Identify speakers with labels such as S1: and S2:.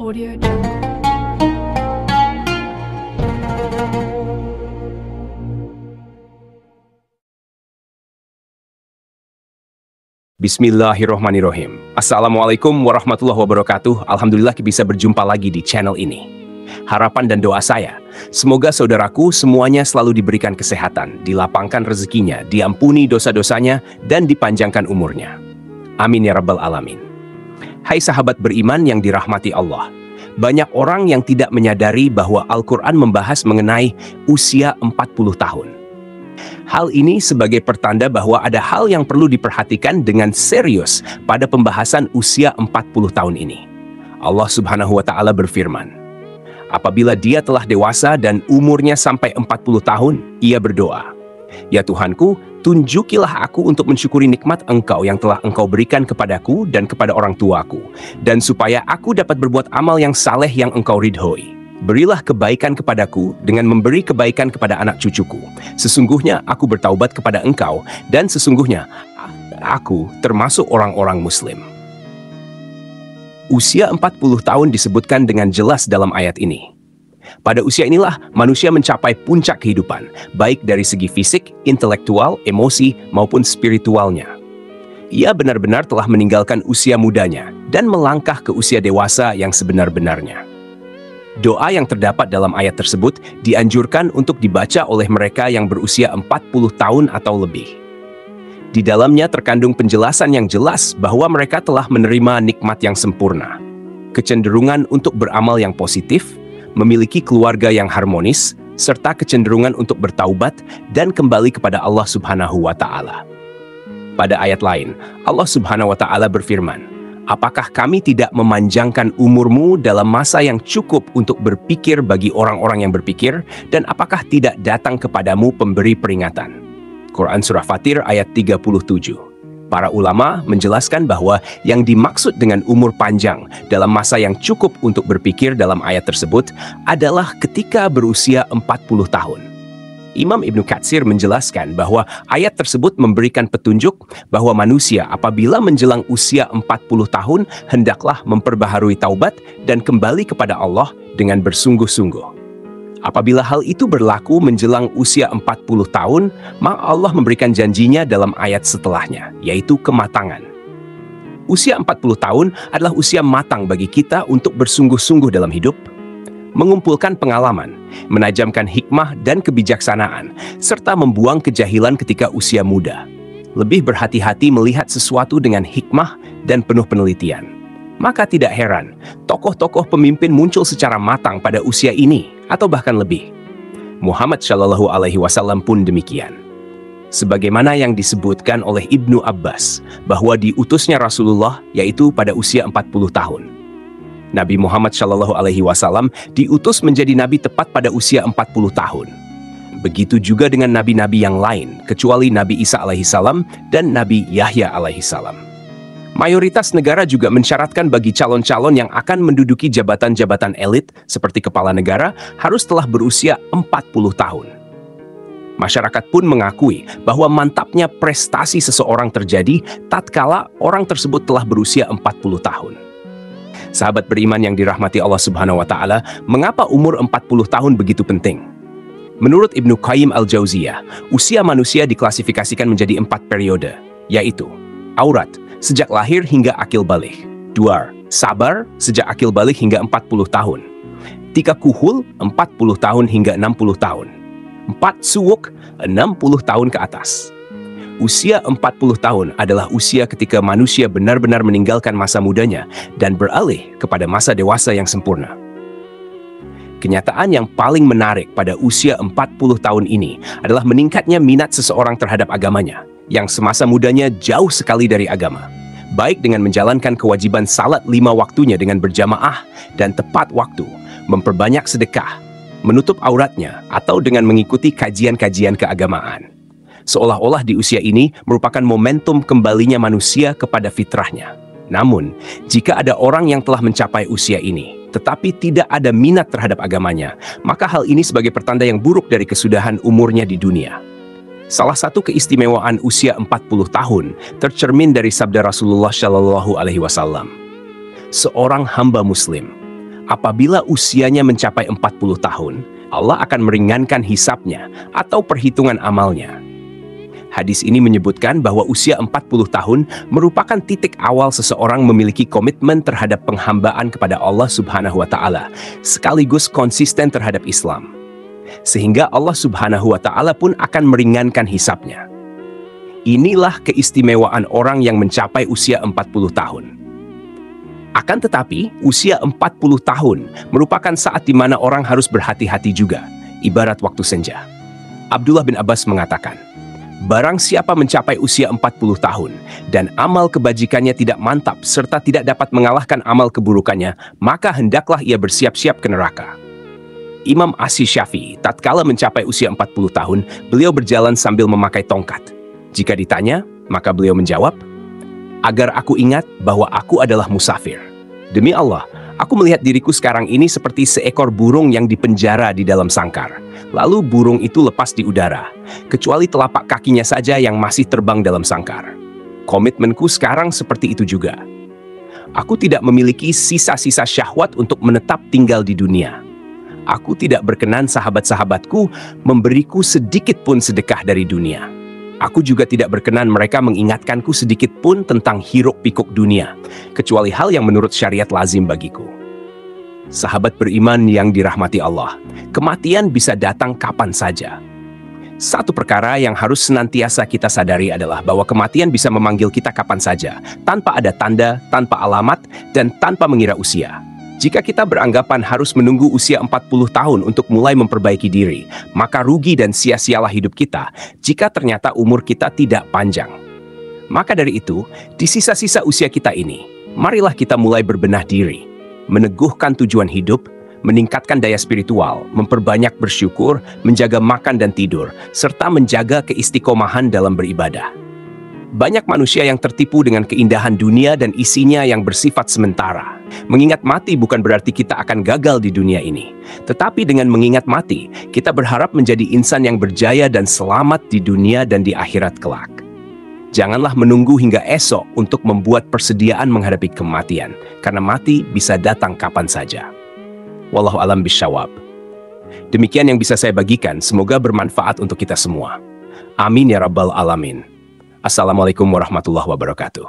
S1: Audio Jungle.
S2: Bismillahirrohmanirrohim. Assalamualaikum warahmatullahi wabarakatuh. Alhamdulillah bisa berjumpa lagi di channel ini. Harapan dan doa saya, semoga saudaraku semuanya selalu diberikan kesehatan, dilapangkan rezekinya, diampuni dosa-dosanya, dan dipanjangkan umurnya. Amin ya rabbal alamin. Hai sahabat beriman yang dirahmati Allah. Banyak orang yang tidak menyadari bahwa Al-Quran membahas mengenai usia 40 tahun. Hal ini sebagai pertanda bahwa ada hal yang perlu diperhatikan dengan serius pada pembahasan usia 40 tahun ini. Allah Subhanahu wa Ta'ala berfirman, apabila dia telah dewasa dan umurnya sampai 40 tahun, ia berdoa, ya Tuhanku, tunjukilah aku untuk mensyukuri nikmat Engkau yang telah Engkau berikan kepadaku dan kepada orang tuaku, dan supaya aku dapat berbuat amal yang saleh yang Engkau ridhoi. Berilah kebaikan kepadaku dengan memberi kebaikan kepada anak cucuku. Sesungguhnya aku bertaubat kepada Engkau, dan sesungguhnya aku termasuk orang-orang Muslim. Usia 40 tahun disebutkan dengan jelas dalam ayat ini. Pada usia inilah manusia mencapai puncak kehidupan, baik dari segi fisik, intelektual, emosi, maupun spiritualnya. Ia benar-benar telah meninggalkan usia mudanya dan melangkah ke usia dewasa yang sebenar-benarnya. Doa yang terdapat dalam ayat tersebut dianjurkan untuk dibaca oleh mereka yang berusia 40 tahun atau lebih. Di dalamnya terkandung penjelasan yang jelas bahwa mereka telah menerima nikmat yang sempurna, kecenderungan untuk beramal yang positif, memiliki keluarga yang harmonis, serta kecenderungan untuk bertaubat dan kembali kepada Allah Subhanahu wa Ta'ala. Pada ayat lain, Allah Subhanahu wa Ta'ala berfirman, apakah kami tidak memanjangkan umurmu dalam masa yang cukup untuk berpikir bagi orang-orang yang berpikir, dan apakah tidak datang kepadamu pemberi peringatan? Quran Surah Fatir ayat 37. Para ulama menjelaskan bahwa yang dimaksud dengan umur panjang dalam masa yang cukup untuk berpikir dalam ayat tersebut adalah ketika berusia 40 tahun. Imam Ibnu Katsir menjelaskan bahwa ayat tersebut memberikan petunjuk bahwa manusia apabila menjelang usia 40 tahun hendaklah memperbaharui taubat dan kembali kepada Allah dengan bersungguh-sungguh. Apabila hal itu berlaku menjelang usia 40 tahun, maka Allah memberikan janjinya dalam ayat setelahnya, yaitu kematangan. Usia 40 tahun adalah usia matang bagi kita untuk bersungguh-sungguh dalam hidup, mengumpulkan pengalaman, menajamkan hikmah dan kebijaksanaan, serta membuang kejahilan ketika usia muda. Lebih berhati-hati melihat sesuatu dengan hikmah dan penuh penelitian. Maka tidak heran, tokoh-tokoh pemimpin muncul secara matang pada usia ini, atau bahkan lebih. Muhammad Shallallahu Alaihi Wasallam pun demikian. Sebagaimana yang disebutkan oleh Ibnu Abbas, bahwa diutusnya Rasulullah yaitu pada usia 40 tahun. Nabi Muhammad Shallallahu Alaihi Wasallam diutus menjadi nabi tepat pada usia 40 tahun. Begitu juga dengan nabi-nabi yang lain, kecuali Nabi Isa alaihi salam dan Nabi Yahya alaihi salam. Mayoritas negara juga mensyaratkan bagi calon-calon yang akan menduduki jabatan-jabatan elit seperti kepala negara harus telah berusia 40 tahun. Masyarakat pun mengakui bahwa mantapnya prestasi seseorang terjadi tatkala orang tersebut telah berusia 40 tahun. Sahabat beriman yang dirahmati Allah Subhanahu wa Ta'ala, mengapa umur 40 tahun begitu penting? Menurut Ibnu Qayyim al-Jauziyah, usia manusia diklasifikasikan menjadi 4 periode, yaitu aurat, sejak lahir hingga akil balik. 2. Sabar, sejak akil balik hingga 40 tahun. 3. Kuhul, 40 tahun hingga 60 tahun. 4. Suwuk, 60 tahun ke atas. Usia 40 tahun adalah usia ketika manusia benar-benar meninggalkan masa mudanya dan beralih kepada masa dewasa yang sempurna. Kenyataan yang paling menarik pada usia 40 tahun ini adalah meningkatnya minat seseorang terhadap agamanya, yang semasa mudanya jauh sekali dari agama, baik dengan menjalankan kewajiban salat 5 waktunya dengan berjamaah dan tepat waktu, memperbanyak sedekah, menutup auratnya, atau dengan mengikuti kajian-kajian keagamaan. Seolah-olah di usia ini merupakan momentum kembalinya manusia kepada fitrahnya. Namun, jika ada orang yang telah mencapai usia ini, tetapi tidak ada minat terhadap agamanya, maka hal ini sebagai pertanda yang buruk dari kesudahan umurnya di dunia. Salah satu keistimewaan usia 40 tahun tercermin dari sabda Rasulullah Shallallahu Alaihi Wasallam. Seorang hamba muslim Apabila usianya mencapai 40 tahun, Allah akan meringankan hisabnya atau perhitungan amalnya. Hadis ini menyebutkan bahwa usia 40 tahun merupakan titik awal seseorang memiliki komitmen terhadap penghambaan kepada Allah Subhanahu wa Ta'ala, sekaligus konsisten terhadap Islam. Sehingga Allah Subhanahu wa Ta'ala pun akan meringankan hisabnya. Inilah keistimewaan orang yang mencapai usia 40 tahun. Akan tetapi, usia 40 tahun merupakan saat di mana orang harus berhati-hati juga, ibarat waktu senja. Abdullah bin Abbas mengatakan, barang siapa mencapai usia 40 tahun dan amal kebajikannya tidak mantap serta tidak dapat mengalahkan amal keburukannya, maka hendaklah ia bersiap-siap ke neraka. Imam Asy-Syafi'i tatkala mencapai usia 40 tahun, beliau berjalan sambil memakai tongkat. Jika ditanya, maka beliau menjawab, agar aku ingat bahwa aku adalah musafir. Demi Allah, aku melihat diriku sekarang ini seperti seekor burung yang dipenjara di dalam sangkar. Lalu burung itu lepas di udara, kecuali telapak kakinya saja yang masih terbang dalam sangkar. Komitmenku sekarang seperti itu juga. Aku tidak memiliki sisa-sisa syahwat untuk menetap tinggal di dunia. Aku tidak berkenan sahabat-sahabatku memberiku sedikit pun sedekah dari dunia. Aku juga tidak berkenan mereka mengingatkanku sedikit pun tentang hiruk-pikuk dunia, kecuali hal yang menurut syariat lazim bagiku. Sahabat beriman yang dirahmati Allah, kematian bisa datang kapan saja. Satu perkara yang harus senantiasa kita sadari adalah bahwa kematian bisa memanggil kita kapan saja, tanpa ada tanda, tanpa alamat, dan tanpa mengira usia. Jika kita beranggapan harus menunggu usia 40 tahun untuk mulai memperbaiki diri, maka rugi dan sia-sialah hidup kita jika ternyata umur kita tidak panjang. Maka dari itu, di sisa-sisa usia kita ini, marilah kita mulai berbenah diri, meneguhkan tujuan hidup, meningkatkan daya spiritual, memperbanyak bersyukur, menjaga makan dan tidur, serta menjaga keistiqomahan dalam beribadah. Banyak manusia yang tertipu dengan keindahan dunia dan isinya yang bersifat sementara. Mengingat mati bukan berarti kita akan gagal di dunia ini. Tetapi dengan mengingat mati, kita berharap menjadi insan yang berjaya dan selamat di dunia dan di akhirat kelak. Janganlah menunggu hingga esok untuk membuat persediaan menghadapi kematian, karena mati bisa datang kapan saja. Wallahu a'lam bishawab. Demikian yang bisa saya bagikan, semoga bermanfaat untuk kita semua. Amin ya rabbal alamin. Assalamualaikum warahmatullahi wabarakatuh.